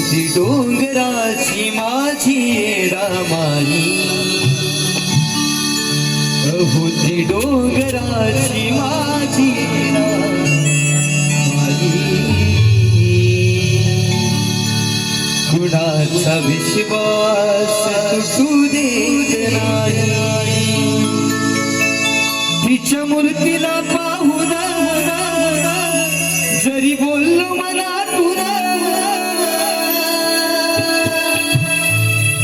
अहोती डोंगराची माझी रामाई, अहोती डोंगराची माझी रामाई. कुणाचा विश्वास तुटू देत नाही, तिच्या मूर्तीला पाहून जरी बोललो मनातून,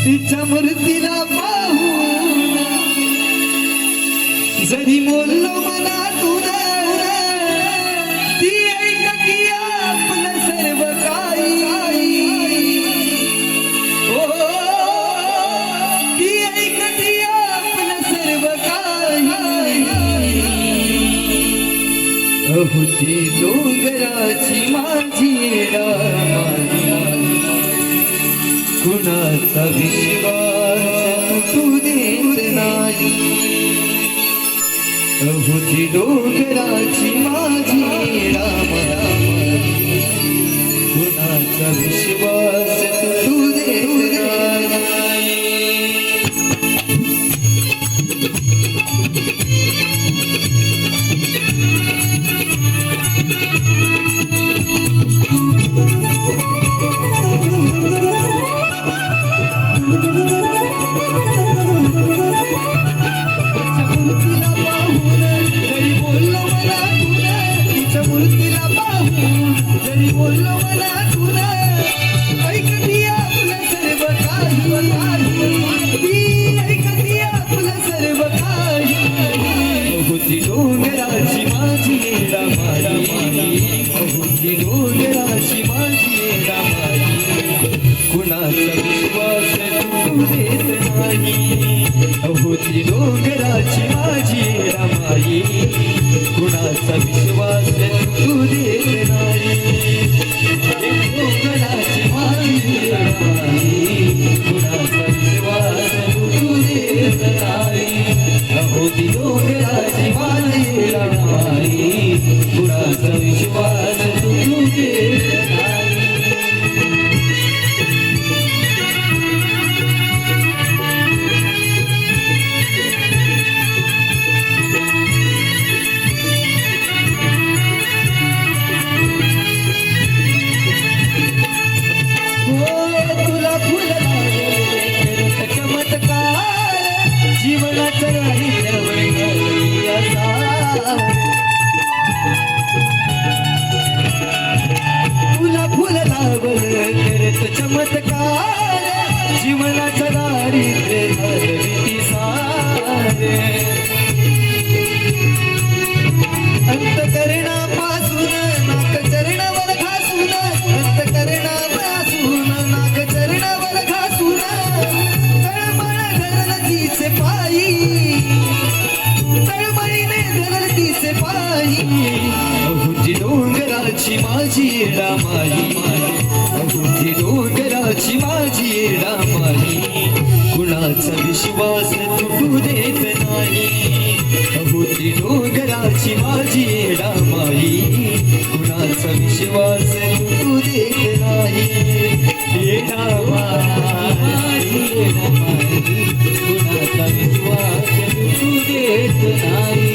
तिच्या मूर्तीला पाहून जरी बोललो मनातून, ती ऐकती आपलं सर्व काही. ओ ती ऐकती आपलं सर्व काही. अहोती डोंगराची माझी रामाई, कुणाचा विश्वास तुटू देत नाही. अहोती डोंगराची माझी रामाई, कुणाचा विश्वास तुटू देत नाही. जरी बोललो मला तुला, ऐकती आपलं सर्व काही, ती ऐकती आपलं सर्व काही. अहोती डोंगराची माझी रामाई, अहोती डोंगराची माझी रामाई, कुणाचा विश्वास तुटू देत नाही. अहोती डोंगराची माझी रामाई, कुणाचा विश्वास तुटू देत नाही. डोंगराची माझी रामाई, कुणाचा विश्वास तुटू देत नाही. अहोती डोंगराची माझी रामाई, कुणाचा विश्वास तुटू देत नाही. जीवनाचं तुला फुल लावलं करत चमत्कार, जीवनाचं दारिद्र्य झालं सारे. अंतकरणापासून नाक चरणावर घासून, अंतकरणापासून नाक चरणावर घासून, तळमळ धरलं तिचे पायी, तळमळीने धरलं तिचे पायी. अहोती डोंगराची माझी रामाई, अहोती डोंगराची माझी रामाई, कुणाचा विश्वास तुटू देत नाही. अहोती डोंगराची माझी रामाई, कुणाचा विश्वास तुटू देत नाही. हे रामाई, कुणाचा विश्वास तुटू देत नाही.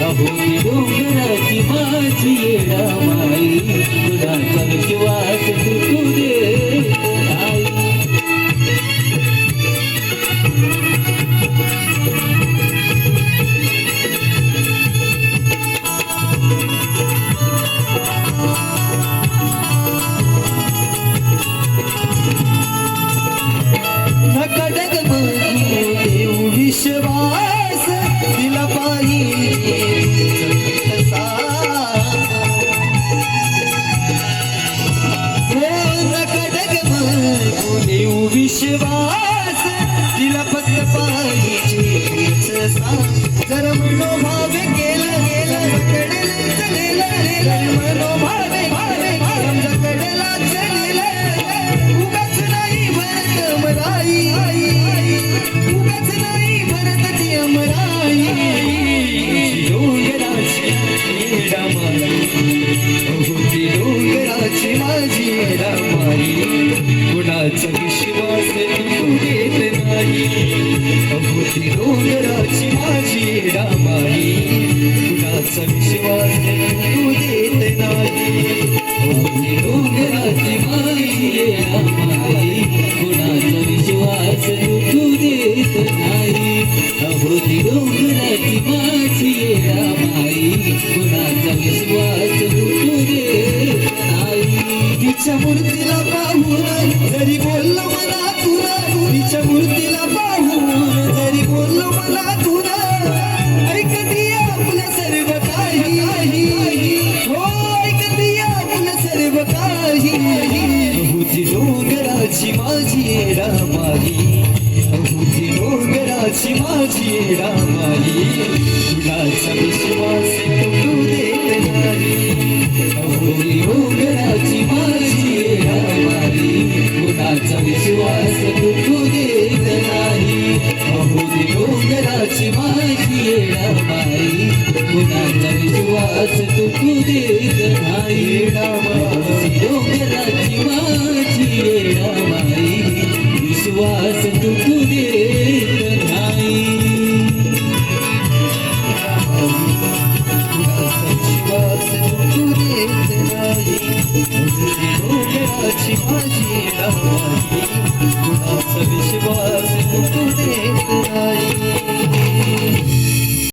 अहोती डोंगराची माझी रामाई, कुणाचा विश्वास तुटू देत नाही. विश्वास दिला पाहिजे विश्वास दिला फक्त पाहिजे. जर मनोभावे केला गेला कडेला चलेला, मनोभावे कडेला चलेला, उगाच नाही भरत मराई, उगाच नाही भरत ती अमराई. डोंगराची रामाई, अहोती डोंगराची माझी रामाई, कुणाचा विश्वास तू देत नाही अहो ती डोंगराची माझी रामाई कुणाचा विश्वास तू देत नाही अहो ती डोंगराची माझी रामाई कुणाचा विश्वास तू देत नाही अहो ती डोंगराची माझी रामाई कुणाचा विश्वास तू देत नाही तिच्या मूर्तीला पाहून जरी बोललो मला तुला तिच्या मूर्तीला पाहून जरी बोललो मला तुला ऐकती आपलं सर्व काही हो ऐकती आपलं सर्व काही अहुती डोंगराची माझी रामाई अहुती डोंगराची माझी रामाई कुणाचा विश्वास तू देत नाही अहुती डोंगराची माझी रामाई कुणाचा विश्वास तू देत नाही अहुती डोंगराची माझी रामाई कुणाचा विश्वास तू देत नाही अहुती डोंगराची माझी रामाई विश्वास तू